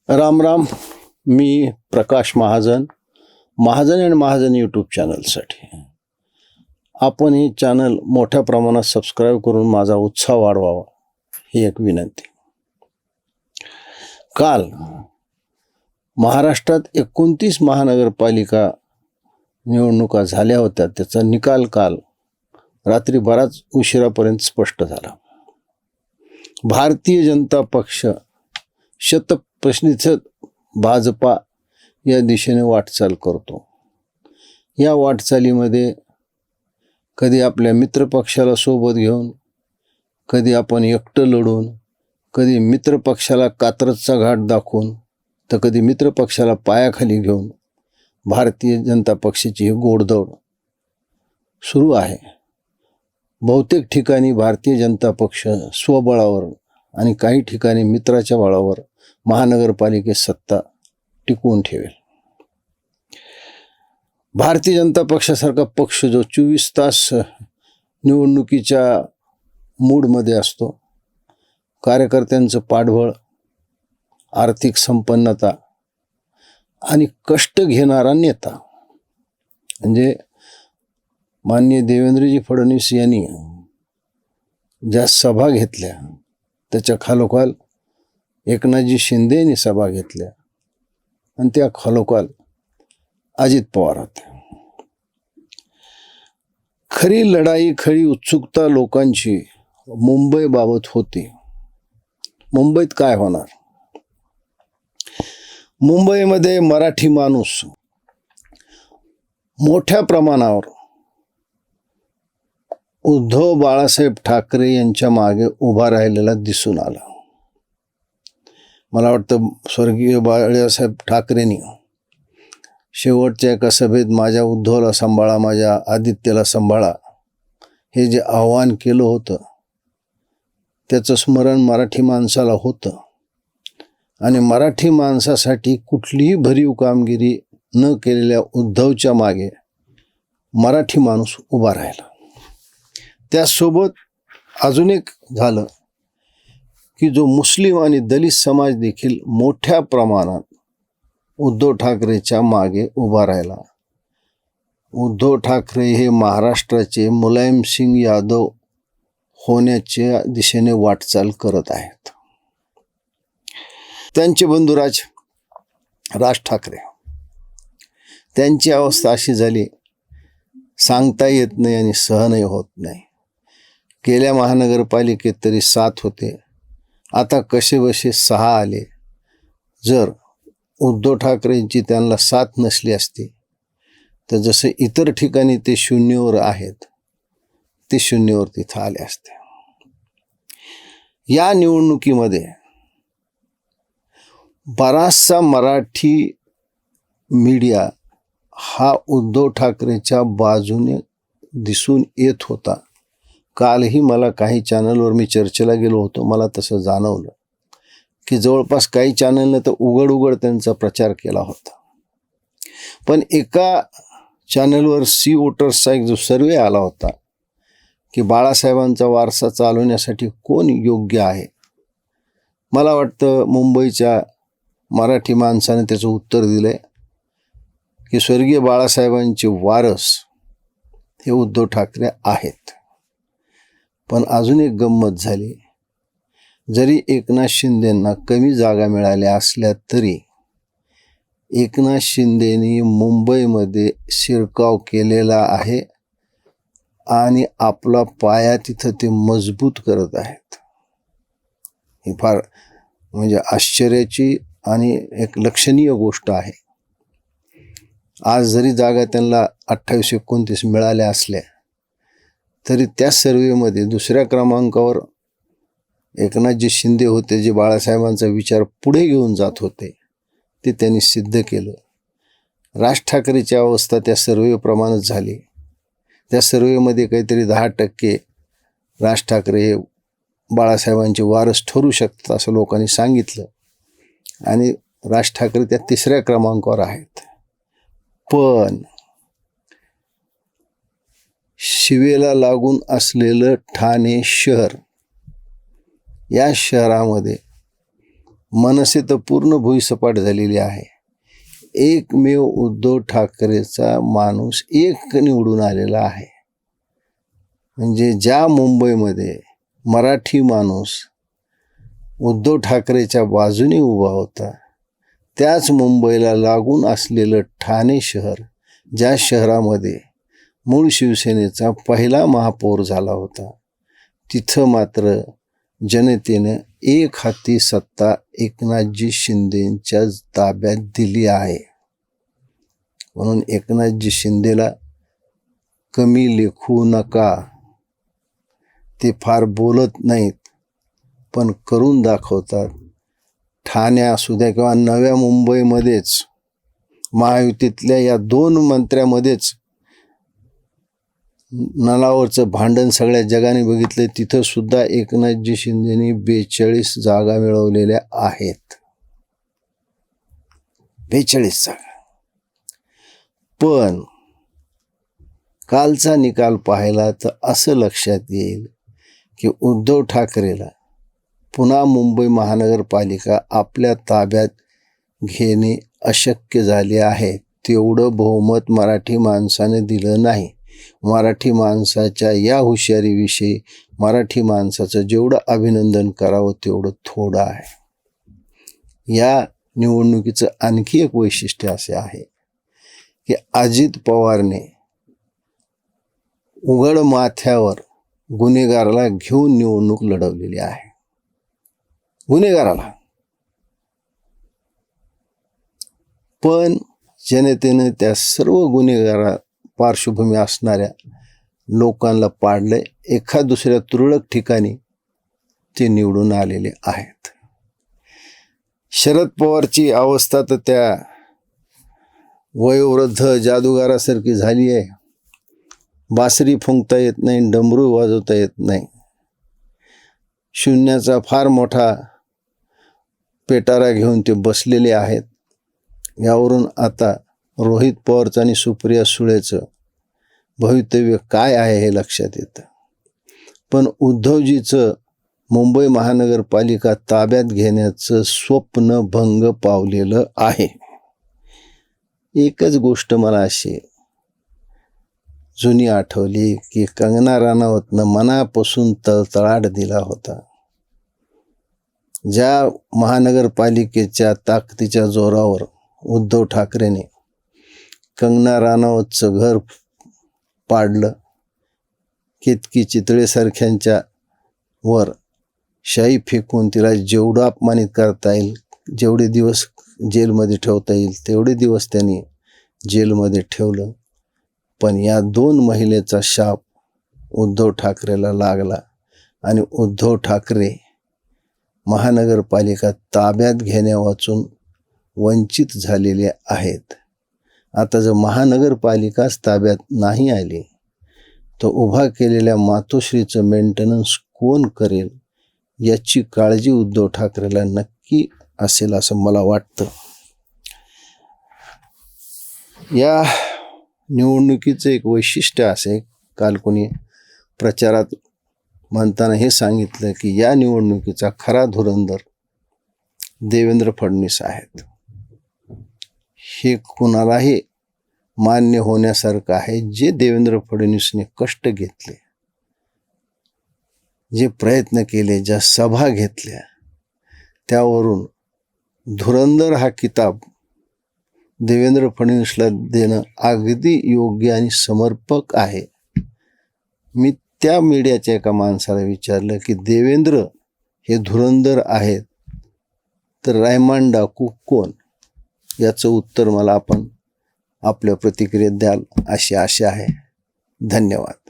राम राम. मी Prakash Mahajan, Mahajan and Mahajan YouTube चॅनलसाठी. आपण हे चॅनल मोठ्या प्रमाणात सबस्क्राईब करून माझा उत्साह वाढवावा ही एक विनंती. काल महाराष्ट्रात 29 महानगरपालिका निवडणुका झाल्या होत्या. त्याचा निकाल काल रात्री बराच उशिरापर्यंत स्पष्ट झाला. भारतीय जनता पक्ष शतप्रतिशत भाजपा या दिशेने वाटचाल करतो. या वाटचालीमध्ये कधी आपल्या मित्रपक्षाला सोबत घेऊन, कधी आपण एकटं लढून, कधी मित्रपक्षाला कात्रजचा घाट दाखवून, तर कधी मित्रपक्षाला पायाखाली घेऊन भारतीय जनता पक्षाची ही गोडदौड सुरू आहे. बहुतेक ठिकाणी भारतीय जनता पक्ष स्वबळावर आणि काही ठिकाणी मित्राच्या बळावर महानगरपालिकेत सत्ता टिकवून ठेवेल. भारतीय जनता पक्षासारखा पक्ष जो 24 तास निवडणुकीच्या मूडमध्ये असतो, कार्यकर्त्यांचं पाठबळ, आर्थिक संपन्नता आणि कष्ट घेणारा नेता म्हणजे माननीय देवेंद्रजी फडणवीस यांनी ज्या सभा घेतल्या त्याच्या खालोखाल एकनाथजी शिंदे यांनी सभा घेतल्या आणि त्या खालोखाल अजित पवार होते. खरी लढाई, खरी उत्सुकता लोकांची मुंबईबाबत होती. मुंबईत काय होणार? मुंबईमध्ये मराठी माणूस मोठ्या प्रमाणावर उद्धव बाळासाहेब ठाकरे यांच्या मागे उभा राहिलेला दिसून आला. मला वाटतं स्वर्गीय बाळासाहेब ठाकरेंनी शेवटच्या एका सभेत माझ्या उद्धवला सांभाळा, माझ्या आदित्यला सांभाळा हे जे आव्हान केलं होतं त्याचं स्मरण मराठी माणसाला होतं. आणि मराठी माणसासाठी कुठलीही भरीव कामगिरी न केलेल्या उद्धवच्या मागे मराठी माणूस उभा राहिला. त्यासोबत अजून एक झालं की जो मुस्लिम आणि दलित समाज देखील मोठ्या प्रमाणात उद्धव ठाकरेच्या मागे उभा राहिला. उद्धव ठाकरे हे महाराष्ट्राचे मुलायम सिंग यादव होण्याच्या दिशेने वाटचाल करत आहेत. त्यांचे बंधू राज ठाकरे, त्यांची अवस्था अशी झाली, सांगता येत नाही आणि सहनही होत नाही. गेल्या महानगरपालिकेत तरी 7 होते, आता कसेबसे 6 आले. जर उद्धव ठाकरेंची त्यांना साथ नसली असती तर जसे इतर ठिकाणी ते शून्यावर आहेत ते शून्यावर तिथं आले असते. या निवडणुकीमध्ये बराचसा मराठी मीडिया हा उद्धव ठाकरेच्या बाजूने दिसून येत होता. कालही मला काही चॅनलवर मी चर्चेला गेलो होतो, मला तसं जाणवलं की जवळपास काही चॅनलने तर उघड त्यांचा प्रचार केला होता. पण एका चॅनलवर सी वोटर्सचा एक जो सर्वे आला होता की बाळासाहेबांचा वारसा चालवण्यासाठी कोण योग्य आहे, मला वाटतं मुंबईच्या मराठी माणसाने त्याचं उत्तर दिलंय की स्वर्गीय बाळासाहेबांचे वारस हे उद्धव ठाकरे आहेत. पण अजून एक गंमत झाली, जरी एकनाथ शिंदेंना कमी जागा मिळाल्या असल्या तरी एकनाथ शिंदेनी मुंबईमध्ये शिरकाव केलेला आहे आणि आपला पाया तिथं ते मजबूत करत आहेत. ही फार म्हणजे आश्चर्याची आणि एक लक्षणीय गोष्ट आहे. आज जरी जागा त्यांना 28-29 मिळाल्या असल्या तरी त्या सर्वेमध्ये दुसऱ्या क्रमांकावर एकनाथजी शिंदे होते, जे बाळासाहेबांचा विचार पुढे घेऊन जात होते. ते त्यांनी सिद्ध केलं. राज ठाकरेची अवस्था त्या सर्वेप्रमाणेच झाली. त्या सर्वेमध्ये काहीतरी 10% राज ठाकरे हे बाळासाहेबांचे वारस ठरू शकतात असं लोकांनी सांगितलं आणि राज ठाकरे त्या 3ऱ्या क्रमांकावर आहेत. पण शिवेला लागून असलेलं ठाणे शहर, या शहरामध्ये मनसे तर पूर्ण भुईसपाट झालेली आहे. एकमेव उद्धव ठाकरेचा माणूस एक निवडून आलेला आहे. म्हणजे ज्या मुंबईमध्ये मराठी माणूस उद्धव ठाकरेच्या बाजूने उभा होता, त्याच मुंबईला लागून असलेलं ठाणे शहर, ज्या शहरामध्ये मूळ शिवसेनेचा पहिला महापौर झाला होता, तिथं मात्र जनतेनं एक हाती सत्ता एकनाथजी शिंदेच्या ताब्यात दिली आहे. म्हणून एकनाथजी शिंदेला कमी लेखू नका. ते फार बोलत नाहीत, पण करून दाखवतात. ठाणे असू द्या किंवा नव्या मुंबईमध्येच महायुतीतल्या या 2 मंत्र्यामध्येच नलावरचं भांडण सगळ्या जगाने बघितलं. तिथं सुद्धा एकनाथजी शिंदेनी 42 जागा मिळवलेल्या आहेत. 42 जागा. पण कालचा निकाल पाहिला तर असं लक्षात येईल की उद्धव ठाकरेला पुन्हा मुंबई महानगरपालिका आपल्या ताब्यात घेणे अशक्य झाले आहे. तेवढं बहुमत मराठी माणसाने दिलं नाही. मराठी माणसाच्या या हुशारीविषयी मराठी माणसाचं जेवढं अभिनंदन करावं तेवढं थोडं आहे. या निवडणुकीचं आणखी एक वैशिष्ट्य असे आहे की अजित पवारने उघड माथ्यावर गुन्हेगाराला घेऊन निवडणूक लढवलेली आहे. गुन्हेगाराला. पण जनतेनं त्या सर्व गुन्हेगारा पार्श्वभूमी असणाऱ्या लोकांना पाडलं. एका दुसऱ्या तुरळक ठिकाणी ते निवडून आलेले आहेत. शरद पवारची अवस्था तर त्या वयोवृद्ध जादूगारासारखी झाली आहे. बासरी फुंकता येत नाही, डमरू वाजवता येत नाही. शून्याचा फार मोठा पेटारा घेऊन ते बसलेले आहेत. यावरून आता रोहित पवारचं आणि सुप्रिया सुळेचं भवितव्य काय आहे हे लक्षात येतं. पण उद्धवजीचं मुंबई महानगरपालिका ताब्यात घेण्याचं स्वप्न भंग पावलेलं आहे. एकच गोष्ट मला अशी जुनी आठवली की कंगना राणावतनं मनापासून तळतळाट दिला होता. ज्या महानगरपालिकेच्या ताकदीच्या जोरावर उद्धव ठाकरेने कंगना राणावतचं घर पाडलं, केतकी चितळेसारख्यांच्या वर शाई फेकून तिला जेवढं अपमानित करता येईल, जेवढे दिवस जेलमध्ये ठेवता येईल तेवढे दिवस त्यांनी जेलमध्ये ठेवलं. पण या 2 महिलेचा शाप उद्धव ठाकरेला लागला आणि उद्धव ठाकरे महानगरपालिका ताब्यात घेण्यावाचून वंचित झालेले आहेत. आता जर महानगरपालिकाच ताब्यात नाही आली तर उभा केलेल्या मातोश्रीचं मेंटेनन्स कोण करेल याची काळजी उद्धव ठाकरेला नक्की असेल असं मला वाटतं. या निवडणुकीचं एक वैशिष्ट्य असे, काल कोणी प्रचारात म्हणताना हे सांगितलं की या निवडणुकीचा खरा धुरंधर देवेंद्र फडणवीस आहेत. हे कुणालाही मान्य होण्यासारखं आहे. जे देवेंद्र फडणवीसने कष्ट घेतले, जे प्रयत्न केले, ज्या सभा घेतल्या, त्यावरून धुरंधर हा किताब देवेंद्र फडणवीसला देणं अगदी योग्य आणि समर्पक आहे. मी त्या मीडियाच्या एका माणसाला विचारलं की देवेंद्र हे धुरंधर आहेत तर रायमान डाकू कोण? याचं उत्तर मला आपण आपल्या प्रतिक्रियेत द्याल अशी आशा आहे. धन्यवाद.